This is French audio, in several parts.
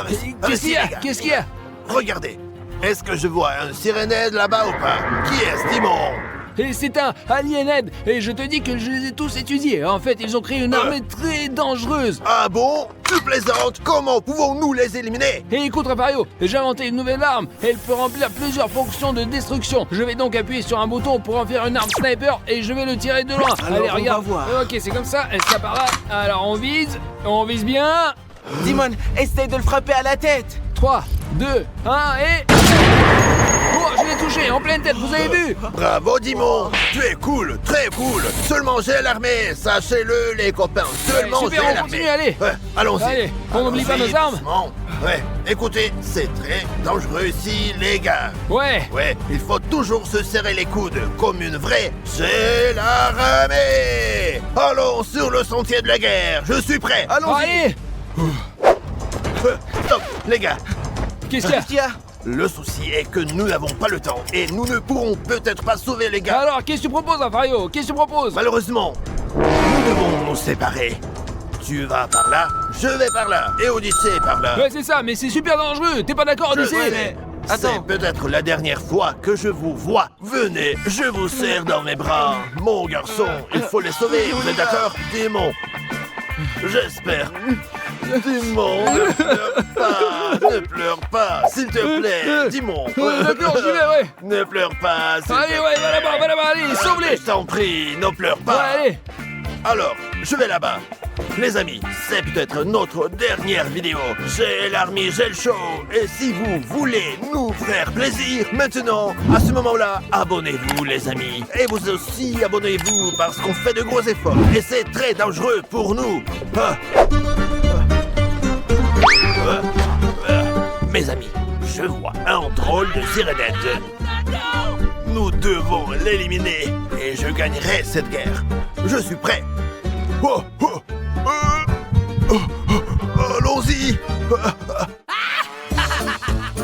par ici. Qu'est-ce qu'il y a? Qu'est-ce qu'il y a? Regardez. Est-ce que je vois un Sirenhead là-bas ou pas? Qui est Timon? Et c'est un Alienhead, et je te dis que je les ai tous étudiés. En fait, ils ont créé une armée très dangereuse. Ah bon? Tu plaisantes? Comment pouvons-nous les éliminer? Et écoute, Rafario, j'ai inventé une nouvelle arme. Elle peut remplir plusieurs fonctions de destruction. Je vais donc appuyer sur un bouton pour en faire une arme sniper, et je vais le tirer de loin. Alors, allez, on regarde. va voir. Ok, c'est comme ça, et ça par là. Alors, on vise bien. Dimon, essaye de le frapper à la tête. 3, 2, 1, et... Oh, je l'ai touché, en pleine tête, vous avez vu? Bravo Dimon, tu es cool, très cool. Seulement j'ai l'armée, sachez-le les copains. Seulement super, j'ai on l'armée. continue, allez. Ouais, allons-y. Allez, on n'oublie pas Allons-y, nos armes. doucement. Ouais, écoutez, c'est très dangereux ici les gars. Ouais. Ouais, il faut toujours se serrer les coudes comme une vraie. C'est l'armée. Allons sur le sentier de la guerre, je suis prêt. Allons-y. Allez. Stop, les gars. Qu'est-ce qu'il y a? Qu'est-ce qu'il y a? Le souci est que nous n'avons pas le temps et nous ne pourrons peut-être pas sauver les gars. Alors, qu'est-ce que tu proposes, Rafario? Qu'est-ce que tu proposes? Malheureusement, nous devons nous séparer. Tu vas par là, je vais par là, et Odyssée par là. Ouais, c'est ça, mais c'est super dangereux. T'es pas d'accord, Je Odyssée? sais, mais- c'est attends. peut-être la dernière fois que je vous vois. Venez, je vous serre dans mes bras. Mon garçon, il faut les sauver, vous êtes d'accord? Démon. J'espère. Démon, ne pleure pas, s'il te plaît. Démon. D'accord, j'y vais, ouais. Ne pleure pas, s'il Allez, te ouais, va là-bas, allez, sauve-les. Je t'en prie, ne pleure Ouais, pas. allez. Alors, je vais là-bas. Les amis, c'est peut-être notre dernière vidéo. J'ai l'armée, j'ai le show. Et si vous voulez nous faire plaisir, maintenant, à ce moment-là, abonnez-vous les amis. Et vous aussi, abonnez-vous parce qu'on fait de gros efforts. Et c'est très dangereux pour nous. Mes amis, je vois un drôle de Sirenhead. Nous devons l'éliminer et je gagnerai cette guerre. Je suis prêt. Oh, oh, allons-y.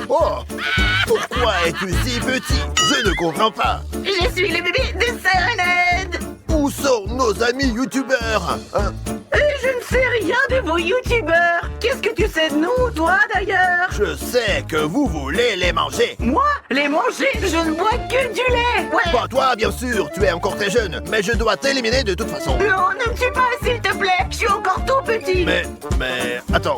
Oh, pourquoi es-tu si petit? Je ne comprends pas. Je suis le bébé de Sirenhead. Où sont nos amis youtubeurs? Hein? Je ne sais rien de vos youtubeurs. Qu'est-ce que tu sais de nous, toi, d'ailleurs? Je sais que vous voulez les manger. Moi, les manger, je ne bois que du lait. Ouais. Pas toi, bien sûr, tu es encore très jeune, mais je dois t'éliminer de toute façon. Non, ne me tue pas, s'il te plaît. Je suis encore tout petit. Mais, attends,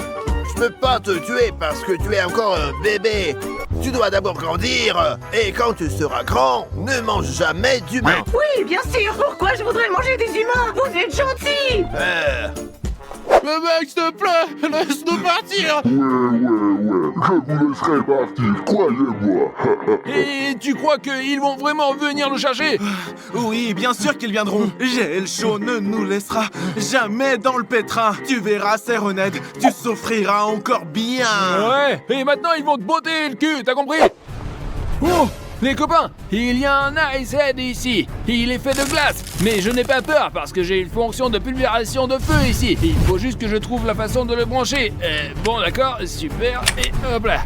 je peux pas te tuer parce que tu es encore un bébé. Tu dois d'abord grandir, et quand tu seras grand, ne mange jamais d'humain. Oui, bien sûr. Pourquoi je voudrais manger des humains? Vous êtes gentils. Mais mec, s'il te plaît, laisse-nous partir. Ouais, je vous laisserai partir, croyez-moi. Et tu crois qu'ils vont vraiment venir nous chercher? Oui, bien sûr qu'ils viendront. J'ai le chaud ne nous laissera jamais dans le pétrin. Tu verras, Sirenhead, tu souffriras encore bien. Ouais, et maintenant ils vont te botter le cul, t'as compris? Oh, les copains, il y a un Icehead ici. Il est fait de glace, mais je n'ai pas peur parce que j'ai une fonction de pulvérisation de feu ici. Il faut juste que je trouve la façon de le brancher. Bon, d'accord, super, et hop là.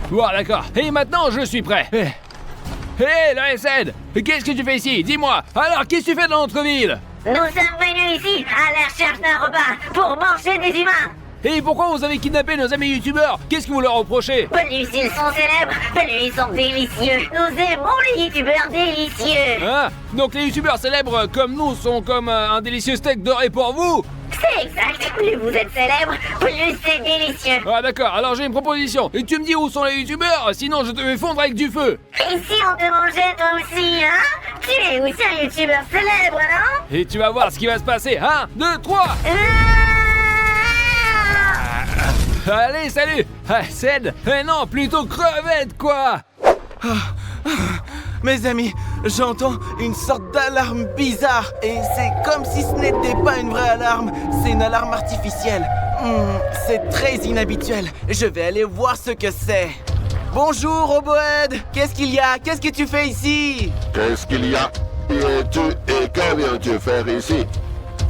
Bon, d'accord, et maintenant je suis prêt. Hé, l'Icehead, qu'est-ce que tu fais ici? Dis-moi, alors qu'est-ce que tu fais dans notre ville? Nous sommes venus ici à la recherche d'un repas pour manger des humains. Et pourquoi vous avez kidnappé nos amis youtubeurs? Qu'est-ce que vous leur reprochez? Plus ils sont célèbres, plus ils sont délicieux. Nous aimons les youtubeurs délicieux. Hein? Donc les youtubeurs célèbres comme nous sont comme un délicieux steak doré pour vous? C'est exact. Plus vous êtes célèbres, plus c'est délicieux. Ah d'accord, alors j'ai une proposition. Et tu me dis où sont les youtubeurs, sinon je te vais fondre avec du feu. Et si on te mangeait toi aussi, hein? Tu es aussi un youtubeur célèbre, non? Et tu vas voir ce qui va se passer. 1, 2, 3. Allez, salut. Cède. Non, plutôt crevette, quoi. Mes amis, j'entends une sorte d'alarme bizarre. Et c'est comme si ce n'était pas une vraie alarme. C'est une alarme artificielle. C'est très inhabituel. Je vais aller voir ce que c'est. Bonjour, Robohead. Qu'est-ce qu'il y a? Qu'est-ce que tu fais ici? Qu'est-ce qu'il y a? Qui es-tu et que viens-tu faire ici?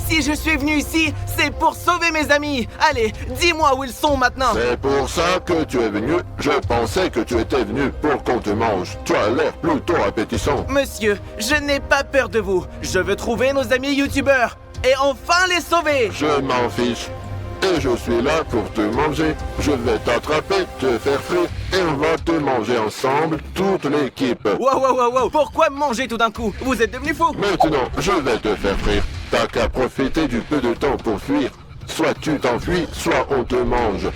Si je suis venu ici, c'est pour sauver mes amis. Allez, dis-moi où ils sont maintenant. C'est pour ça que tu es venu. Je pensais que tu étais venu pour qu'on te mange. Tu as l'air plutôt appétissant. Monsieur, je n'ai pas peur de vous. Je veux trouver nos amis youtubeurs et enfin les sauver. Je m'en fiche. et je suis là pour te manger. Je vais t'attraper, te faire frire et on va te manger ensemble, toute l'équipe. Wow. Pourquoi manger tout d'un coup? Vous êtes devenu fou? Maintenant, je vais te faire frire. T'as qu'à profiter du peu de temps pour fuir. Soit tu t'enfuis, soit on te mange.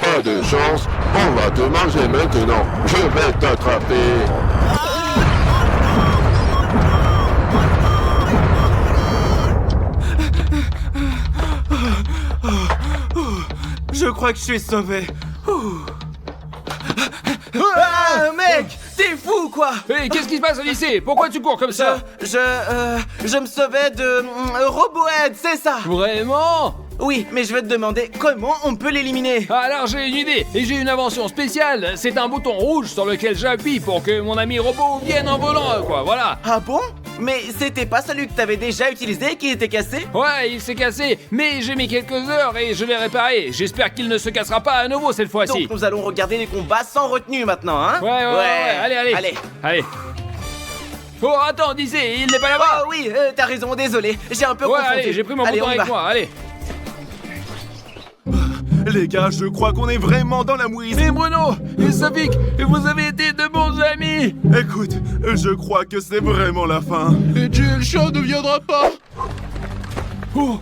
Pas de chance, on va te manger maintenant. Je vais t'attraper. Je crois que je suis sauvé. Ah, mec, t'es fou quoi? Hé, qu'est-ce qui se passe au lycée? Pourquoi tu cours comme ça? Je me sauvais de Robohead, c'est ça? Vraiment? Oui, mais je vais te demander comment on peut l'éliminer. Alors j'ai une idée, et j'ai une invention spéciale. C'est un bouton rouge sur lequel j'appuie pour que mon ami robot vienne en volant, quoi, voilà. Ah bon? Mais c'était pas celui que t'avais déjà utilisé et qui était cassé? Ouais, il s'est cassé, mais j'ai mis quelques heures et je l'ai réparé. J'espère qu'il ne se cassera pas à nouveau cette fois-ci. Donc nous allons regarder les combats sans retenue maintenant, hein? Ouais, allez. Oh, attends, Odyssey, il n'est pas là-bas. Oh oui, t'as raison, désolé, j'ai un peu Ouais, confondu. allez, j'ai pris mon Allez, bouton on y avec va. moi, allez. Les gars, je crois qu'on est vraiment dans la mouise. Et Bruno, et Safik, vous avez été de bons amis. Écoute, je crois que c'est vraiment la fin. Et Jill Shaw ne viendra pas. Oh,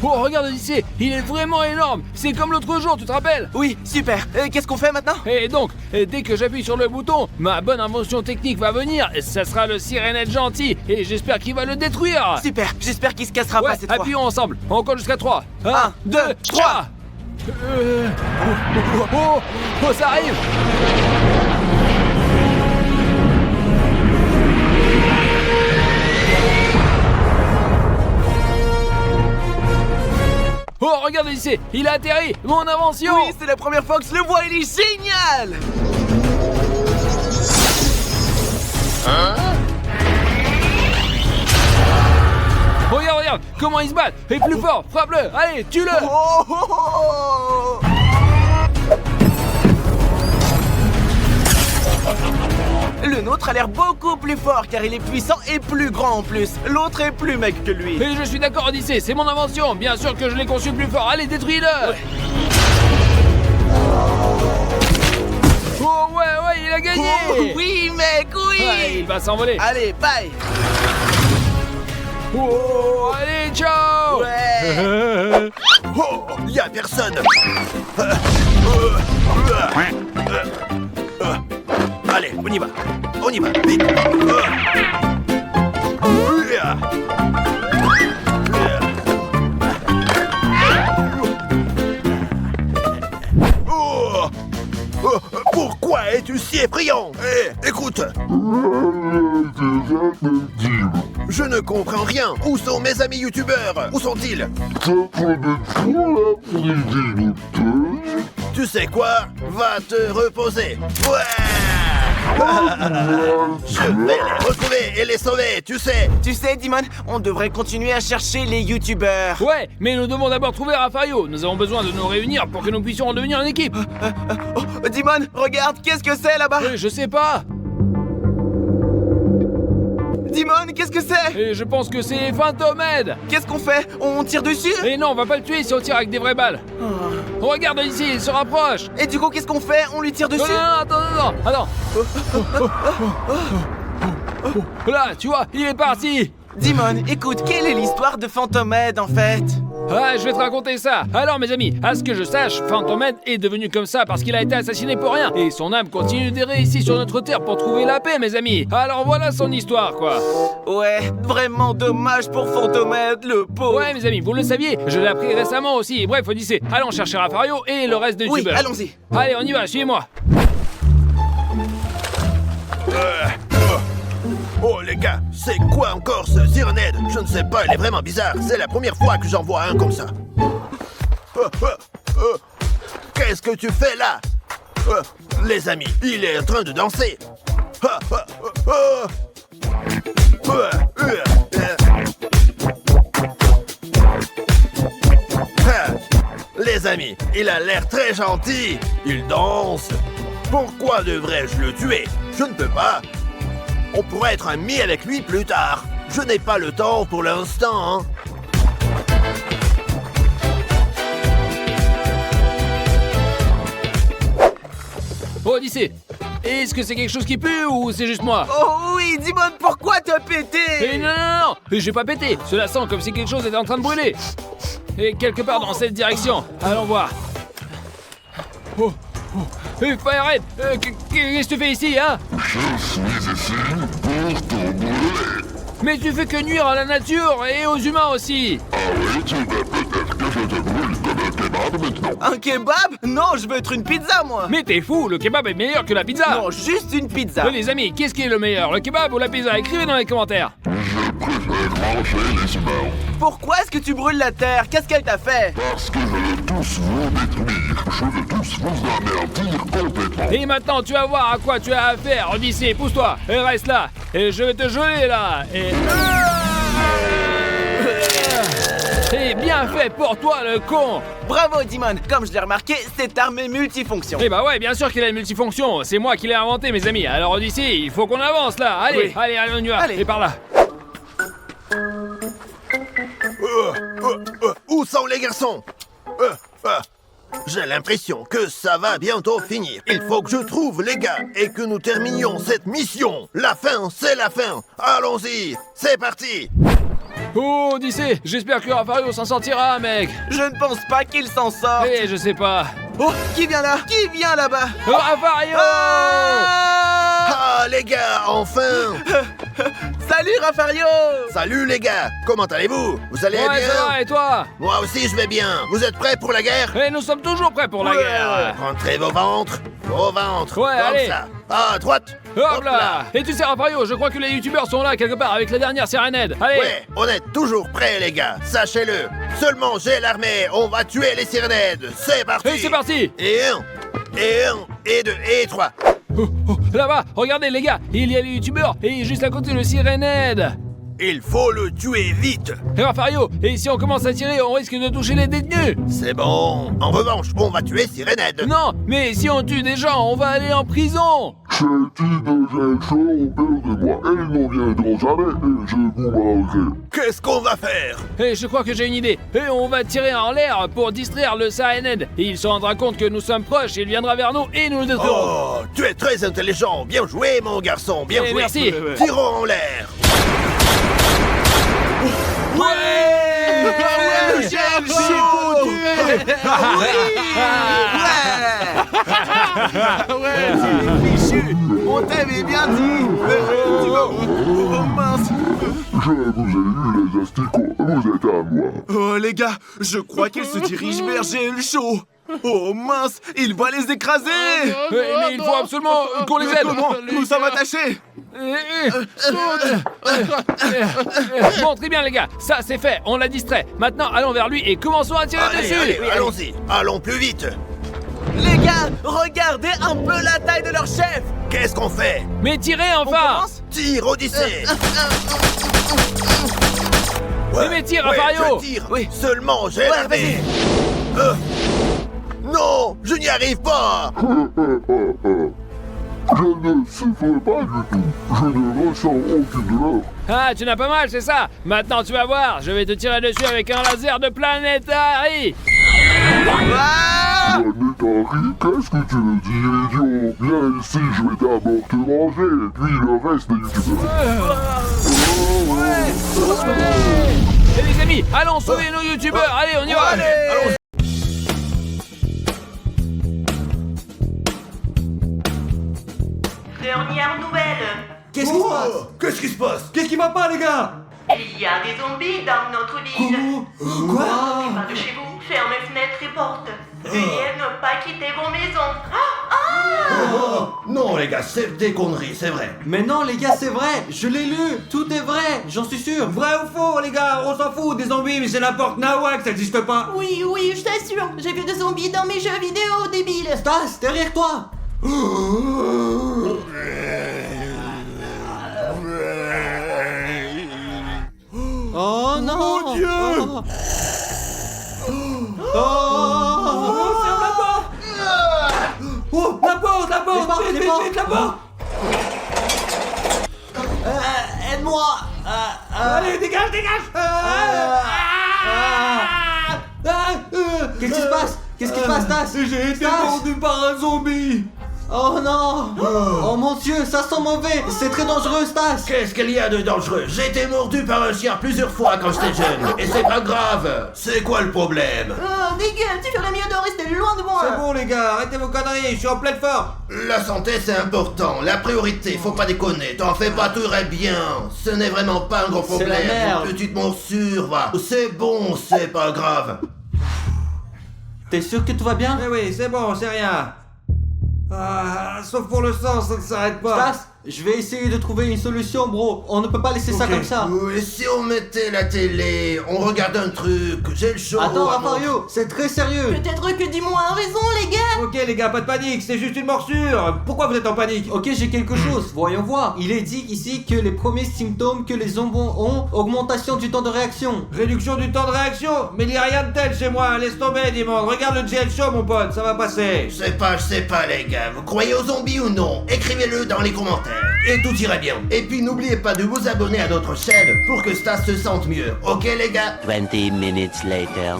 regarde Odyssey, il est vraiment énorme. C'est comme l'autre jour, tu te rappelles? Oui, super. Qu'est-ce qu'on fait maintenant? Et donc, dès que j'appuie sur le bouton, ma bonne invention technique va venir. Ça sera le Sirenette gentil, et j'espère qu'il va le détruire. Super, j'espère qu'il se cassera Ouais, pas cette fois. appuyons ensemble. On compte jusqu'à 3. 1, 2, 3. Ça arrive. Oh, regarde ici, il a atterri, mon invention. Oui, c'est la première fois que je le vois, il est génial. Regarde, comment il se bat. Et plus fort, frappe-le, allez, tue-le. Oh. Le nôtre a l'air beaucoup plus fort car il est puissant et plus grand en plus. L'autre est plus mec que lui. Et je suis d'accord, Odyssey, c'est mon invention. Bien sûr que je l'ai conçu plus fort. Allez, détruis-le. Ouais. Oh ouais, il a gagné. Oh, oui mec, oui. Ouais, il va s'envoler. Allez, bye. Oh, allez, ciao. Ouais. Oh, y a personne. Allez, on y va, vite. Pourquoi es-tu si effrayant? Écoute. Je ne comprends rien. Où sont mes amis youtubeurs? Où sont-ils? Tu sais quoi? Va te reposer. Ouais. Je vais les retrouver et les sauver, tu sais. Tu sais, Dimon, on devrait continuer à chercher les youtubeurs. Ouais, mais nous devons d'abord trouver Rafario. Nous avons besoin de nous réunir pour que nous puissions en devenir une équipe. Oh, Dimon, regarde, qu'est-ce que c'est là-bas? Je sais pas. Dimon, qu'est-ce que c'est? Et je pense que c'est Fantomède. Qu'est-ce qu'on fait? On tire dessus? Et non, on va pas le tuer si on tire avec des vraies balles. Regarde ici, il se rapproche. Et du coup, qu'est-ce qu'on fait? On lui tire dessus? Non, attends. Là, tu vois, il est parti. Dimon, écoute, quelle est l'histoire de Fantomède en fait? Ah, je vais te raconter ça. Alors, mes amis, à ce que je sache, Fantomède est devenu comme ça parce qu'il a été assassiné pour rien. Et son âme continue d'errer ici sur notre terre pour trouver la paix, mes amis. Alors voilà son histoire, quoi. Ouais, vraiment dommage pour Fantomède, le pauvre. Ouais, mes amis, vous le saviez, je l'ai appris récemment aussi. Bref, Odyssey, allons chercher Rafario et le reste de Oui, youtubeurs. allons-y. Allez, on y va, suivez-moi. Oh les gars, c'est quoi encore ce Sirenette? Je ne sais pas, il est vraiment bizarre. C'est la première fois que j'en vois un comme ça. Qu'est-ce que tu fais là? Les amis, il est en train de danser. Les amis, il a l'air très gentil. Il danse. Pourquoi devrais-je le tuer? Je ne peux pas. On pourrait être amis avec lui plus tard. Je n'ai pas le temps pour l'instant, hein. Oh, Odyssée, est-ce que c'est quelque chose qui pue ou c'est juste moi? Oh oui, Dimon, pourquoi t'as pété? Non, j'ai pas pété. Cela sent comme si quelque chose était en train de brûler. Et quelque part dans cette direction. Allons voir. Oh. Firehead, qu'est-ce que tu fais ici, hein? Je suis ici pour te brûler. Mais tu fais que nuire à la nature et aux humains aussi. Ah oui, tu veux peut-être que je te brûle comme un kebab maintenant. Un kebab? Non, je veux être une pizza, moi. Mais t'es fou, le kebab est meilleur que la pizza. Non, juste une pizza. Les amis, qu'est-ce qui est le meilleur, le kebab ou la pizza? Écrivez dans les commentaires. Je préfère manger les humains. Pourquoi est-ce que tu brûles la terre? Qu'est-ce qu'elle t'a fait? Parce que je veux tous vous détruire. Je veux tous vous anéantir complètement. Et maintenant, tu vas voir à quoi tu as affaire. Odyssée, pousse-toi et reste là. Et je vais te geler là. Et bien fait pour toi, le con. Bravo, Dimon. Comme je l'ai remarqué, cette arme est multifonction. Eh bah ouais, bien sûr qu'il a une multifonction. C'est moi qui l'ai inventé, mes amis. Alors Odyssée, il faut qu'on avance là. Allez, Oui. allez, on y va. Allez. Et par là. Où sont les garçons? J'ai l'impression que ça va bientôt finir. Il faut que je trouve les gars et que nous terminions cette mission. La fin, c'est la fin. Allons-y, c'est parti. Oh, Odyssée, j'espère que Rafario s'en sortira, mec. Je ne pense pas qu'il s'en sort. Eh, je sais pas. Oh, qui vient là? Qui vient là-bas? Oh, Rafario! Ah Ah, les gars, enfin. Salut, Rafario! Salut les gars, comment allez-vous? Vous allez Ouais, bien? ça va, et toi? Moi aussi je vais bien. Vous êtes prêts pour la guerre? Eh, nous sommes toujours prêts pour la guerre. Rentrez vos ventres. Vos ventres. Ouais, comme allez. ça. À droite. Hop là! Et tu sais, Rafario, je crois que les youtubeurs sont là quelque part avec la dernière Sirenhead. Allez! Ouais, on est toujours prêts les gars, sachez-le. Seulement j'ai l'armée, on va tuer les Sirenheads. C'est parti. Et c'est parti! Et un, et deux, et trois. Oh, là-bas, regardez les gars, il y a les youtubeurs et juste à côté le Sirenhead. Il faut le tuer vite. Et Rafario, et si on commence à tirer, on risque de toucher les détenus. C'est bon. En revanche, on va tuer Sirenhead. Non, mais si on tue des gens, on va aller en prison. Ces types de jeunes chauds ont peur de moi. Elles n'en viendront jamais et je vous mangerai. Qu'est-ce qu'on va faire? Et je crois que j'ai une idée. Et on va tirer en l'air pour distraire le Sirenhead. Et il se rendra compte que nous sommes proches, il viendra vers nous et nous le détruirons. Oh, tu es très intelligent. Bien joué mon garçon, bien Eh, joué. merci. Tirons en l'air. Ouais! Le gel chaud! Ouais! Fichu! On t'avait bien dit! Oh mince! Je vous ai eu les asticots. Vous êtes à moi. Oh les gars, je crois qu'elle se dirige vers GL Show! Oh mince! Il va les écraser! Mais il faut absolument qu'on les aide. Comment? Nous sommes attachés! Bon, très bien les gars, ça c'est fait, on l'a distrait. Maintenant, allons vers lui et commençons à tirer Allez, dessus. allez, allons-y. Allons plus vite. Les gars, regardez un peu la taille de leur chef! Qu'est-ce qu'on fait? Mais tirez On enfin. commence? Tire, Odyssée. Mais tire, Rafario. Je tire. Oui. Seulement, j'ai Ouais, l'armée. Non, je n'y arrive pas. Je ne souffre pas du tout. Je ne ressens aucune douleur. Ah, tu n'as pas mal, c'est ça. Maintenant, tu vas voir, je vais te tirer dessus avec un laser de Planetary. Ah! Planetary, qu'est-ce que tu veux dire, idiot? Viens ici, je vais d'abord te manger, et puis le reste des youtubeurs. Et les amis, allons sauver nos youtubeurs. Allez, on y va. Allons. Dernière nouvelle. Qu'est-ce qui se passe? Qu'est-ce qui se passe? Qu'est-ce qui va pas, les gars? Il y a des zombies dans notre ville. Quoi? Pas de chez vous, fermez fenêtres et portes. Veuillez ne pas quitter vos maisons. Non les gars, c'est des conneries, c'est vrai. Mais non, les gars, c'est vrai. Je l'ai lu. Tout est vrai. J'en suis sûr. Vrai ou faux, les gars? On s'en fout des zombies, mais c'est n'importe nawak, ça n'existe pas. Oui, oui, je t'assure, j'ai vu des zombies dans mes jeux vidéo, débile. Stas, derrière toi. Oh non! Mon Dieu! Ferme la porte! Oh, la porte, la porte! Vite, la porte! Aide-moi. Allez, dégage! Qu'est-ce qui se passe? Qu'est-ce qui se passe, Stas? J'ai été mordu par un zombie! Oh non! Oh mon Dieu, ça sent mauvais! C'est très dangereux, Stas! Qu'est-ce qu'il y a de dangereux? J'ai été mordu par un chien plusieurs fois quand j'étais jeune. Et c'est pas grave. C'est quoi le problème? Oh, dégueu, tu ferais mieux de rester loin de moi. C'est bon les gars, arrêtez vos conneries, je suis en pleine forme! La santé c'est important, la priorité, faut pas déconner, t'en fais pas, tout irait bien. Ce n'est vraiment pas un gros C'est la problème, merde. une petite morsure, va. C'est bon, c'est pas grave. T'es sûr que tout va bien? Mais oui, c'est bon, c'est rien. Ah, sauf pour le sang, ça ne s'arrête pas. Stas, je vais essayer de trouver une solution, bro. On ne peut pas laisser ça Ok. comme ça. Et si on mettait la télé, on regarde un truc, j'ai le chaud. Attends, à mon- Rafario, c'est très sérieux. Peut-être que Dis-moi a raison, les gars. Ok les gars, pas de panique, c'est juste une morsure. Pourquoi vous êtes en panique? Ok, j'ai quelque chose, voyons voir. Il est dit ici que les premiers symptômes que les zombies ont, augmentation du temps de réaction. Réduction du temps de réaction? Mais il n'y a rien de tel chez moi, laisse tomber Dimon. Regarde le GL Show mon pote, ça va passer. Je sais pas les gars, vous croyez aux zombies ou non? Écrivez-le dans les commentaires. Et tout ira bien. Et puis n'oubliez pas de vous abonner à notre chaîne pour que Stas se sente mieux. Ok les gars? 20 minutes later.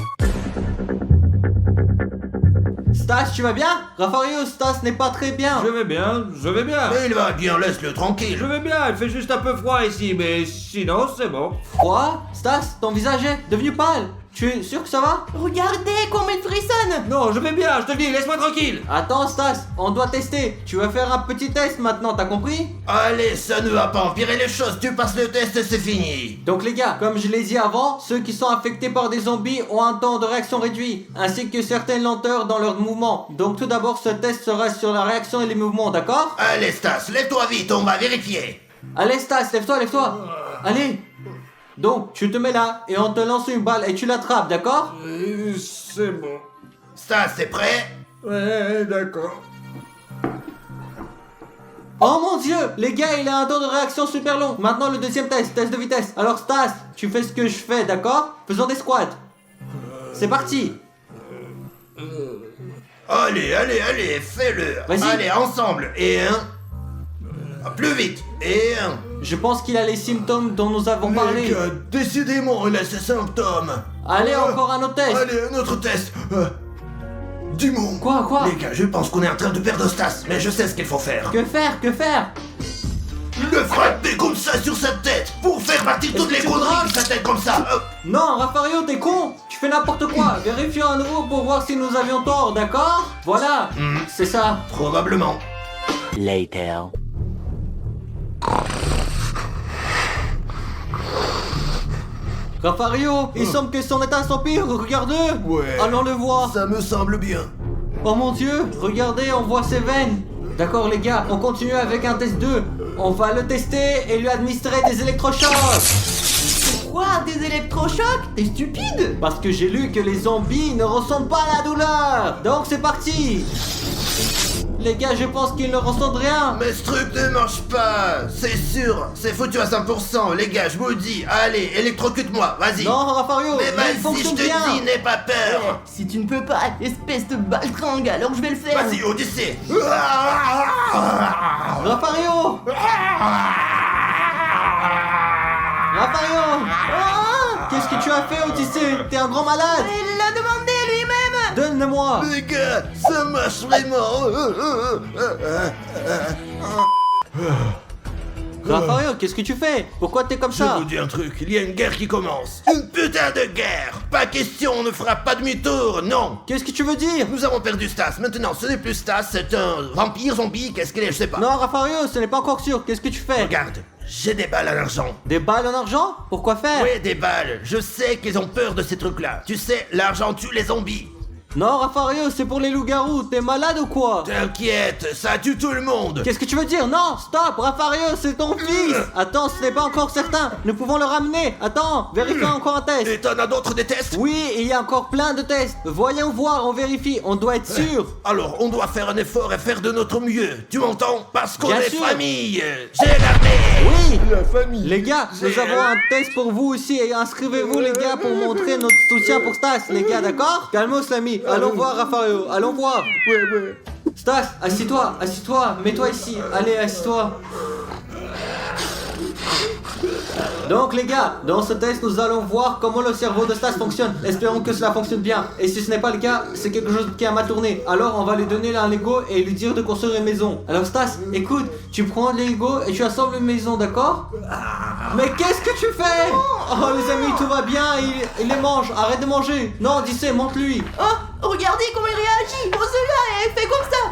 Stas, tu vas bien? Rafario, Stas n'est pas très bien. Je vais bien, je vais bien. Mais il va bien, laisse-le tranquille. Je vais bien, il fait juste un peu froid ici, mais sinon c'est bon. Quoi? Stas, ton visage est devenu pâle. Tu es sûr que ça va? Regardez comme il frissonne. Non, je vais bien, je te le dis, laisse-moi tranquille. Attends, Stas, on doit tester. Tu vas faire un petit test maintenant, t'as compris? Allez, ça ne va pas empirer les choses, tu passes le test et c'est fini. Donc les gars, comme je l'ai dit avant, ceux qui sont affectés par des zombies ont un temps de réaction réduit, ainsi que certaines lenteurs dans leurs mouvements. Donc tout d'abord, ce test sera sur la réaction et les mouvements, d'accord? Allez Stas, lève-toi vite, on va vérifier. Allez Stas, lève-toi, lève-toi. Allez. Donc, tu te mets là, et on te lance une balle, et tu l'attrapes, d'accord? C'est bon. Stas, c'est prêt? Ouais, d'accord. Oh mon dieu, les gars, il a un temps de réaction super long. Maintenant le deuxième test, test de vitesse. Alors Stas, tu fais ce que je fais, d'accord? Faisons des squats. C'est parti. Allez, fais-le. Vas-y. Allez, ensemble. Et un. Plus vite. Et un. Je pense qu'il a les symptômes dont nous avons parlé. Les gars, décidément, il a ses symptômes. Allez, encore un autre test. Allez, un autre test. Dumont. Quoi? Les gars, je pense qu'on est en train de perdre Stas, mais je sais ce qu'il faut faire. Que faire? Le frapper comme ça sur sa tête pour faire partir toutes que les tu conneries voudras de sa tête comme ça. Non, Rafario, t'es con. Tu fais n'importe quoi. Vérifions à nouveau pour voir si nous avions tort, d'accord? Voilà, c'est ça. Probablement. Later. Rafario, il semble que son état s'empire, regarde. Ouais. Allons le voir. Ça me semble bien. Oh mon dieu, regardez, on voit ses veines. D'accord les gars, on continue avec un test 2. On va le tester et lui administrer des électrochocs. Quoi? Des électrochocs? T'es stupide? Parce que j'ai lu que les zombies ne ressentent pas la douleur. Donc c'est parti. Les gars, je pense qu'ils ne ressentent rien. Mais ce truc ne marche pas. C'est sûr, c'est foutu à 100%. Les gars, je vous le dis. Allez, électrocute-moi, vas-y. Non, Rafario, Mais il vas-y, je fonctionne te bien. dis, n'aie pas peur. Si tu ne peux pas, espèce de baltringue, alors je vais le faire. Vas-y, Odyssée. Rafario. Rafario. Ah, Qu'est-ce que tu as fait, Odyssée? T'es un grand malade. il l'a demandé lui-même. Donne-le-moi. Les gars, ça marche vraiment. Rafario, qu'est-ce que tu fais? Pourquoi t'es comme Je ça? vous dis un truc, il y a une guerre qui commence. Une putain de guerre. Pas question, on ne fera pas demi-tour, non. Qu'est-ce que tu veux dire? Nous avons perdu Stas. Maintenant, ce n'est plus Stas, c'est un vampire, zombie, qu'est-ce qu'il est, je sais pas. Non, Rafario, ce n'est pas encore sûr. Qu'est-ce que tu fais? Regarde, j'ai des balles à l'argent. Des balles en argent? Pourquoi faire? Ouais, des balles. Je sais qu'ils ont peur de ces trucs-là. Tu sais, l'argent tue les zombies. Non, Rafario, c'est pour les loups-garous. T'es malade ou quoi? T'inquiète, ça tue tout le monde. Qu'est-ce que tu veux dire? Non, stop, Rafario, c'est ton fils. Attends, ce n'est pas encore certain. Nous pouvons le ramener. Attends, vérifions encore un test. Et t'en as d'autres des tests? Oui, il y a encore plein de tests. Voyons voir, on vérifie. On doit être sûr. Alors, on doit faire un effort et faire de notre mieux. Tu m'entends? Parce qu'on Bien est sûr. famille. J'ai l'armée. Oui. La famille. Les gars, nous avons un test pour vous aussi et inscrivez-vous les gars pour montrer notre soutien pour Stas, les gars, d'accord? Calmos l'ami, allons voir Rafario, allons voir. Ouais. Stas, assis-toi, mets-toi ici, allez, assis-toi. Donc les gars, dans ce test, nous allons voir comment le cerveau de Stas fonctionne. Espérons que cela fonctionne bien. Et si ce n'est pas le cas, c'est quelque chose qui a mal tourné. Alors on va lui donner un Lego et lui dire de construire une maison. Alors Stas, écoute, tu prends les Lego et tu assembles une maison, d'accord? Mais qu'est-ce que tu fais? Oh les amis, tout va bien, il les mange. Arrête de manger. Non, Odyssée, monte-lui. Oh, regardez comment il réagit. Oh, celui-là, il fait comme ça.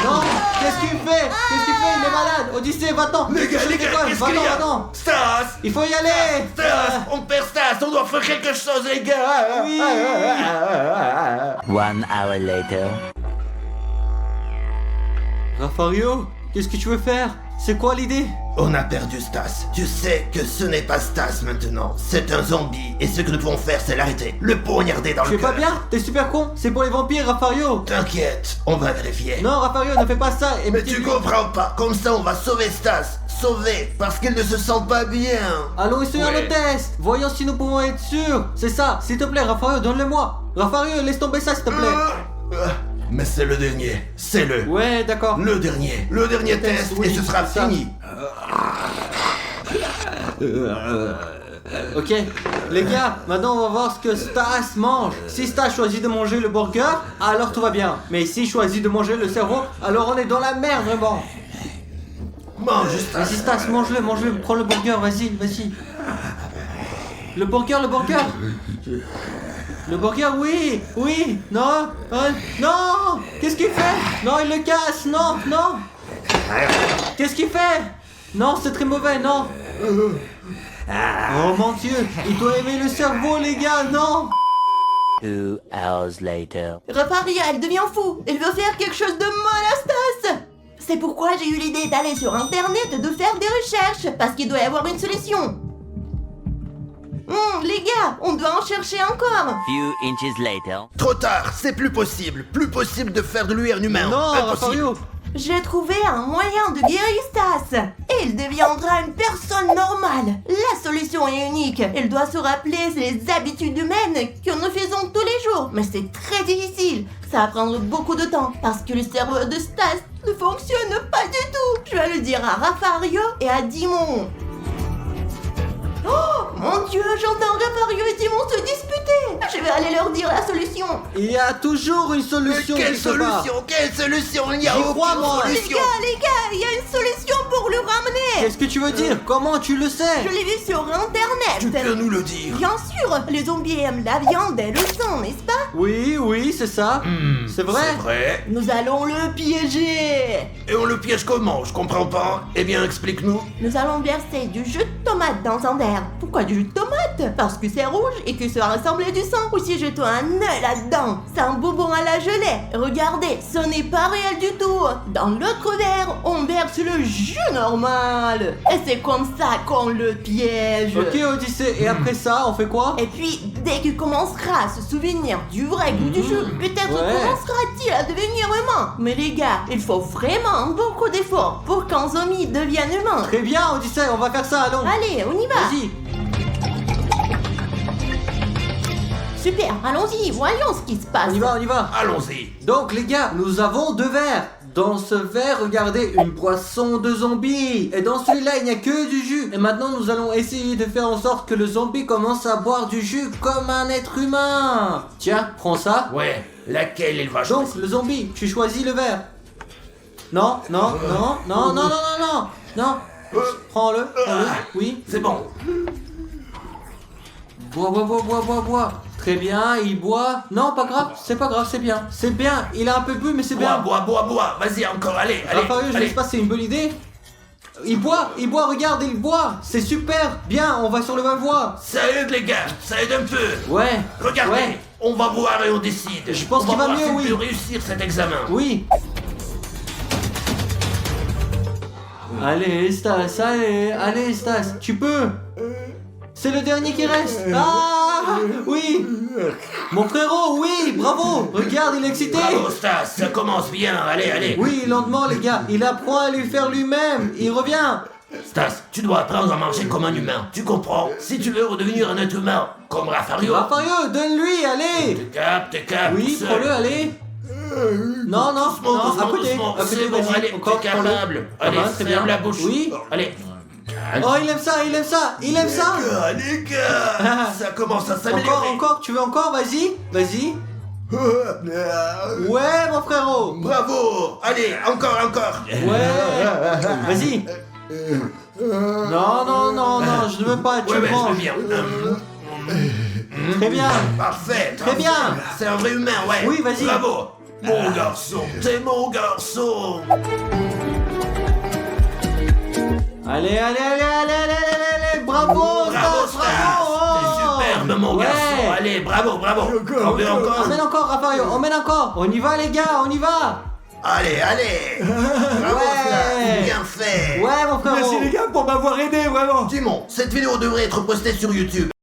Non, qu'est-ce qu'il fait? Qu'est-ce qu'il fait? Il est malade. Odyssée, va-t'en. Les gars, qu'est-ce qu'il y a? Va-t'en. Stas! Il faut y aller. Stas! On perd Stas! On doit faire quelque chose, les gars! Oui. 1 hour later. Rafario, qu'est-ce que tu veux faire? C'est quoi l'idée? On a perdu Stas. Tu sais que ce n'est pas Stas maintenant. C'est un zombie. Et ce que nous pouvons faire, c'est l'arrêter. Le poignarder dans Tu le es pas cœur. bien? T'es super con. C'est pour les vampires, Rafario. T'inquiète, on va vérifier. Non, Rafario, ne fais pas ça. Et Mais tu comprends pas. Comme ça, on va sauver Stas. Sauver, parce qu'il ne se sent pas bien. Allons essayer Ouais. le test. Voyons si nous pouvons être sûrs. C'est ça. S'il te plaît, Rafario, donne-le-moi. Rafario, laisse tomber ça, s'il te plaît. Mais c'est le dernier. C'est le. Ouais, d'accord. Le dernier. Le dernier test. oui, et ce sera c'est ça. fini. Ok, les gars, maintenant on va voir ce que Stas mange. Si Stas choisit de manger le burger, alors tout va bien. Mais s'il choisit de manger le cerveau, alors on est dans la merde vraiment. Mange Stas. Vas-y Stas, mange-le, prends le burger, vas-y. Le burger. Le burger, oui, non, non, qu'est-ce qu'il fait? Non, il le casse, non. Qu'est-ce qu'il fait? Non, c'est très mauvais, non. Oh mon Dieu, il doit aimer le cerveau, les gars, non. 2 hours later. Rafario, elle devient fou. Elle veut faire quelque chose de mal à Stas. C'est pourquoi j'ai eu l'idée d'aller sur internet et de faire des recherches, parce qu'il doit y avoir une solution. Les gars, on doit en chercher encore. Few inches later. Trop tard, c'est plus possible. Plus possible de faire de lui un humain. Non, Impossible. Rafario. J'ai trouvé un moyen de guérir Stas. Et il deviendra une personne normale. La solution est unique. Il doit se rappeler les habitudes humaines que nous faisons tous les jours. Mais c'est très difficile. Ça va prendre beaucoup de temps parce que le cerveau de Stas ne fonctionne pas du tout. Je vais le dire à Rafario et à Dimon. Oh mon Dieu, j'entends Rafario et Dimon se disputer. Je vais aller leur dire la solution. Il y a toujours une Mais solution. quelle quelque part. solution? Quelle solution? Il n'y a J'y crois, aucune moi. Les solution. gars, il y a une solution pour le ramener. Qu'est-ce que tu veux dire? Comment tu le sais? Je l'ai vu sur internet. Tu peux nous le dire. Bien sûr, les zombies aiment la viande et le sang, n'est-ce pas? Oui, c'est ça. C'est vrai. C'est vrai. Nous allons le piéger. Et on le piège comment? Je comprends pas. Eh bien, explique-nous. Nous allons verser du jus de tomate dans un verre. Pourquoi du jus de tomate? Parce que c'est rouge et que ça ressemble à du sang. Ou si jetons un œil là-dedans, c'est un bonbon à la gelée. Regardez, ce n'est pas réel du tout. Dans l'autre verre, on verse le jus normal. Et c'est comme ça qu'on le piège. Ok, Odyssée. Et après ça, on fait quoi? Et puis, dès qu'il commencera à se souvenir du vrai goût du jus, peut-être Ouais. commencera-t-il à devenir humain. Mais les gars, il faut vraiment beaucoup d'efforts pour qu'un zombie devienne humain. Très bien, Odyssée, on va faire ça, allons. Allez, on y va. Vas-y. Super, allons-y, voyons ce qui se passe. On y va. Allons-y. Donc les gars, nous avons 2 verres. Dans ce verre, regardez, une boisson de zombie. Et dans celui-là, il n'y a que du jus. Et maintenant, nous allons essayer de faire en sorte que le zombie commence à boire du jus comme un être humain. Tiens, prends ça. Ouais, laquelle il va Donc, choisir? le zombie, tu choisis le verre. Non. Prends-le. Oui. C'est bon. Bois. Très bien, il boit. Non, pas grave, c'est pas grave, c'est bien. C'est bien, il a un peu bu, mais c'est bien. Bois. Vas-y, encore, allez. Rafario, je ne sais pas si c'est une bonne idée. Il boit, regarde, il boit. C'est super, bien, on va sur le même voie. Ça aide, les gars, ça aide un peu. Ouais. Regardez, Ouais. on va voir et on décide. Je pense qu'il va mieux, oui. On va réussir cet examen. Oui. Allez, Stas, allez, Stas, tu peux. C'est le dernier qui reste. Ah, oui. Mon frérot, oui, bravo. Regarde, il est excité. Bravo, Stas, ça commence bien. Allez. Oui, lentement, les gars. Il apprend à lui faire lui-même. Il revient. Stas, tu dois apprendre à manger comme un humain. Tu comprends? Si tu veux redevenir un être humain, comme Rafario. Rafario, donne-lui, allez. Te capte. Oui, seul. prends-le, allez. Non, Doucement, à côté, doucement. à côté, C'est bon, vas-y, allez, encore, t'es prends-le. capable. Ah Allez, bah, très ferme bien. la bouche. Oui. Allez. Oh, il aime ça, il aime ça, il aime ça. Les gars, ça commence à s'améliorer. Encore, tu veux encore? Vas-y, vas-y. Ouais, mon frérot. Bravo. Allez, encore. Ouais. Vas-y. Non, je ne veux pas, tu Ouais, prends. je veux bien. Très bien. Parfait. Très bien. C'est un vrai humain, ouais. Oui, vas-y. Bravo. Mon garçon, t'es mon garçon. Allez, bravo, Bravo, Stas, Stas. bravo. T'es superbe, mon Ouais. garçon. Allez, bravo. T'en veux encore? Emmène encore, Raphaël, emmène encore. On y va, les gars, on y va. Allez. Bravo, Ouais. Stas. Bien fait. Ouais, mon frérot. gars pour m'avoir aidé, vraiment. Timon, cette vidéo devrait être postée sur YouTube.